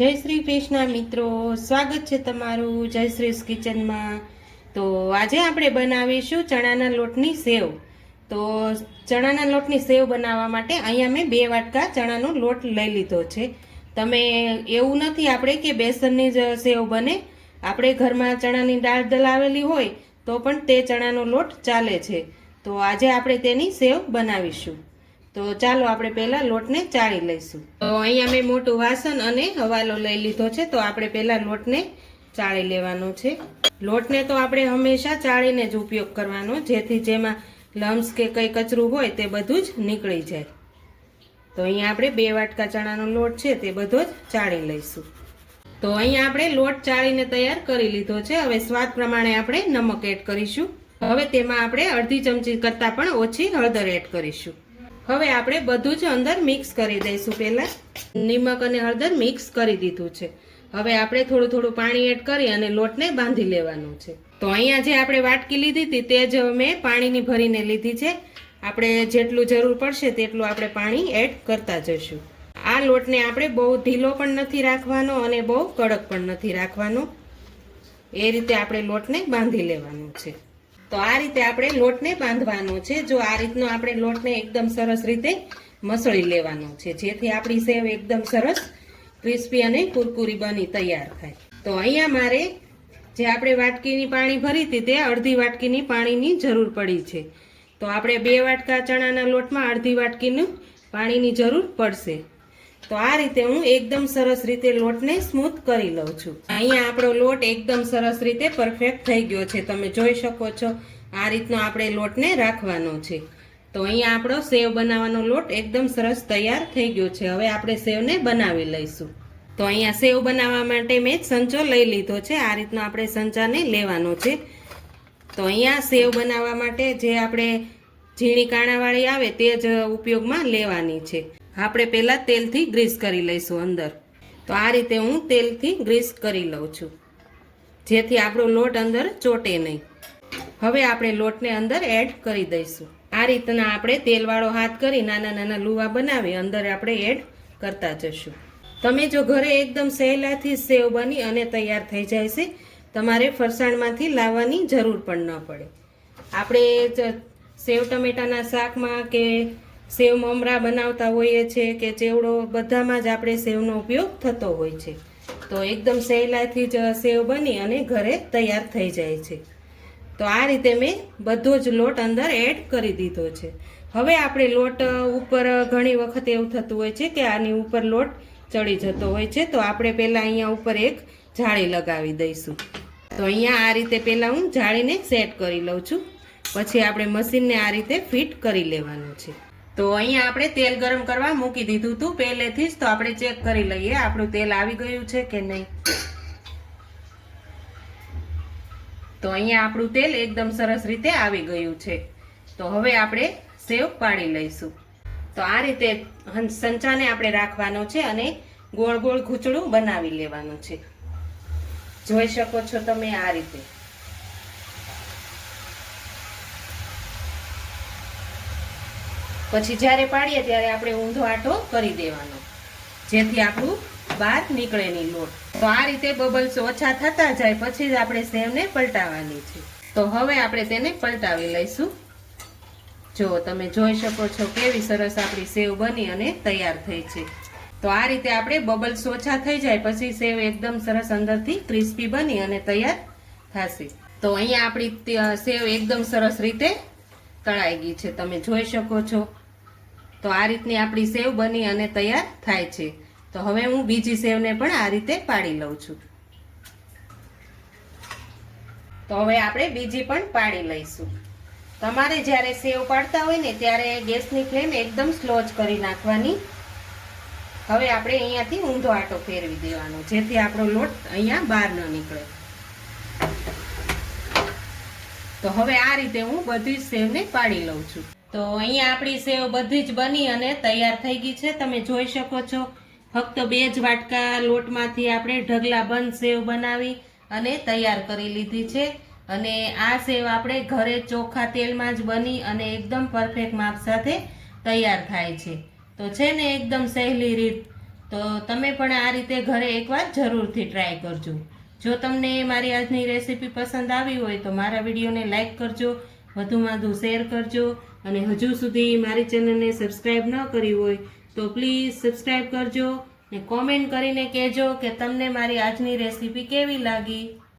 જય શ્રી કૃષ્ણ મિત્રો, સ્વાગત છે તમારું જયશ્રીસ કિચનમાં। તો આજે આપણે બનાવીશું ચણાના લોટની સેવ। તો ચણાના લોટની સેવ બનાવવા માટે અહીંયા મેં 2 વાટકા ચણાનો લોટ લઈ લીધો છે। તમે એવું નથી આપણે કે બેસનની જ સેવ બને, આપણે ઘરમાં ચણાની દાળ દળાવેલી હોય તો પણ તે ચણાનો લોટ ચાલે છે। તો આજે આપણે તેની સેવ બનાવીશું। તો ચાલો આપણે પહેલા લોટને ચાળી લઈશું। તો અહીંયા મેં મોટું વાસણ અને હવાલો લઈ લીધો છે। તો આપણે પહેલા લોટને ચાળી લેવાનો છે। લોટને તો આપણે હંમેશા ચાળીને જ ઉપયોગ કરવાનો, જેથી જેમાં લમ્સ કે કંઈ કચરું હોય તે બધું જ નીકળી જાય। તો અહીંયા આપણે 2 વાટકા ચણાનો લોટ છે તે બધો જ ચાળી લઈશું। તો અહીંયા આપણે લોટ ચાળીને તૈયાર કરી લીધો છે। હવે સ્વાદ પ્રમાણે આપણે નમક એડ કરીશું। હવે તેમાં આપણે અડધી ચમચી કરતાં પણ ઓછી હળદર એડ કરીશું। હવે આપણે બધું જ અંદર મિક્સ કરી દઈશું। પહેલા નિમક અને હળદર મિક્સ કરી દીધું છે। હવે આપણે થોડું થોડું પાણી એડ કરી અને લોટને બાંધી લેવાનો છે। તો અહીંયા જે આપણે વાટકી લીધી હતી તે જ મેં પાણીની ભરીને લીધી છે। આપણે જેટલું જરૂર પડશે તેટલું આપણે પાણી એડ કરતા જઈશું। આ લોટને આપણે બહુ ઢીલો પણ નથી રાખવાનો અને બહુ કડક પણ નથી રાખવાનો, એ રીતે આપણે લોટને બાંધી લેવાનો છે। તો આ રીતે આપણે લોટને બાંધવાનો છે। જો આ રીતનો આપણે લોટને એકદમ સરસ રીતે મસળી લેવાનો છે, જેથી આપણી સેવ એકદમ સરસ ક્રિસ્પી અને કુરકુરી બની તૈયાર થાય। તો અહીંયા મારે જે આપણે વાટકીની પાણી ભરી હતી તે અડધી વાટકીની પાણીની જરૂર પડી છે। તો આપણે 2 વાટકા ચણાના લોટમાં અડધી વાટકીનું પાણીની જરૂર પડશે। તો આ રીતે હું એકદમ સરસ રીતે લોટને સ્મૂથ કરી લઉં છું। અહીંયા આપણો લોટ એકદમ સરસ રીતે પરફેક્ટ થઈ ગયો છે, તમે જોઈ શકો છો। આ રીતનો આપણે લોટને રાખવાનો છે। તો અહીંયા આપણો સેવ બનાવવાનો લોટ એકદમ સરસ તૈયાર થઈ ગયો છે। હવે આપણે સેવને બનાવી લઈશું। તો અહીંયા સેવ બનાવવા માટે મેં સંચો લઈ લીધો છે। આ રીતનો આપણે સંચાને લેવાનો છે। તો અહીંયા સેવ બનાવવા માટે જે આપણે ઝીણી કાણાવાળી આવે તે જ ઉપયોગમાં લેવાની છે। આપણે પહેલા તેલથી ગ્રીસ કરી લઈશું અંદર। તો આ રીતે હું તેલથી ગ્રીસ કરી લઉં છું, જેથી આપણો લોટ અંદર ચોટે નહીં। હવે આપણે લોટને અંદર એડ કરી દઈશું। આ રીતના આપણે તેલવાળો હાથ કરી નાના નાના લુવા બનાવી અંદર આપણે એડ કરતા જશું। તમે જો ઘરે એકદમ સહેલાથી સેવ બની અને તૈયાર થઈ જાય છે, તમારે ફરસાણમાંથી લાવવાની જરૂર પણ ન પડે। આપણે સેવ ટમેટાના શાકમાં કે સેવ મમરા બનાવતા હોઈએ છીએ કે ચેવડો, બધામાં જ આપણે સેવનો ઉપયોગ થતો હોય છે। તો એકદમ સહેલાઈથી જ સેવ બની અને ઘરે તૈયાર થઈ જાય છે। તો આ રીતે મેં બધો જ લોટ અંદર એડ કરી દીધો છે। હવે આપણે લોટ ઉપર ઘણી વખત એવું થતું હોય છે કે આની ઉપર લોટ ચડી જતો હોય છે, તો આપણે પહેલાં અહીંયા ઉપર એક જાળી લગાવી દઈશું। તો અહીંયા આ રીતે પહેલાં હું જાળીને સેટ કરી લઉં છું, પછી આપણે મશીનને આ રીતે ફિટ કરી લેવાનું છે। તો અહીંયા આપણે તેલ ગરમ કરવા મૂકી દીધું હતું પહેલેથી જ। તો આપણે ચેક કરી લઈએ આપણું તેલ આવી ગયું છે કે નહીં। તો અહીંયા આપણું તેલ એકદમ સરસ રીતે આવી ગયું છે। તો હવે આપણે સેવ પાડી લઈશું। તો આ રીતે સંચાને આપણે રાખવાનો છે અને ગોળ ગોળ ખૂંચડું બનાવી લેવાનું છે, જોઈ શકો છો તમે આ રીતે। પછી જ્યારે પાડીએ ત્યારે આપણે ઊંધો આટો કરી દેવાનો, જેથી આપણું બહાર નીકળે નહીં લોટ। તો આ રીતે બબલ્સ ઓછા થતા જાય પછી જ આપણે સેવને પલટાવવાની છે। તો હવે આપણે તેને પલટાવી લઈશું। જો તમે જોઈ શકો છો કેવી સરસ આપણી સેવ બની અને તૈયાર થઈ છે। તો આ રીતે આપણે બબલ્સ ઓછા થઈ જાય પછી સેવ એકદમ સરસ અંદરથી ક્રિસ્પી બની અને તૈયાર થશે। તો અહીંયા આપણી સેવ એકદમ સરસ રીતે તળાઈ ગઈ છે, તમે જોઈ શકો છો। તો આ રીતની આપણી સેવ બની અને તૈયાર થાય છે। તો હવે હું બીજી સેવને પણ આ રીતે પાડી લઉં છું। તો હવે આપણે બીજી પણ પાડી લઈશું। તમારે જ્યારે સેવ પાડતા હોય ને ત્યારે ગેસની ફ્લેમ એકદમ સ્લો જ કરી નાખવાની। હવે આપણે અહીંયાથી ઊંધો આટો ફેરવી દેવાનો, જેથી આપણો લોટ અહીંયા બહાર ન નીકળે। તો હવે આ રીતે હું બધી જ સેવને પાડી લઉં છું। તો અહીંયા આપણી સેવ બધી જ બની અને તૈયાર થઈ ગઈ છે, તમે જોઈ શકો છો। ફક્ત 2 જ વાટકા લોટમાંથી આપણે ઢગલા બંધ સેવ બનાવી અને તૈયાર કરી લીધી છે। અને આ સેવ આપણે ઘરે ચોખ્ખા તેલમાં જ બની અને એકદમ પરફેક્ટ માપ સાથે તૈયાર થાય છે। તો છે ને એકદમ સહેલી રીત। તો તમે પણ આ રીતે ઘરે એકવાર જરૂરથી ટ્રાય કરજો. જો તમને મારી આજની રેસીપી પસંદ આવી હોય તો મારા વિડીયોને લાઈક કરજો, વધુમાં વધુ શેર કરજો, અને હજુ સુધી મારી ચેનલને સબસ્ક્રાઈબ ન કરી હોય તો પ્લીઝ સબસ્ક્રાઈબ કરજો ને કોમેન્ટ કરીને કહેજો કે તમને મારી આજની રેસીપી કેવી લાગી.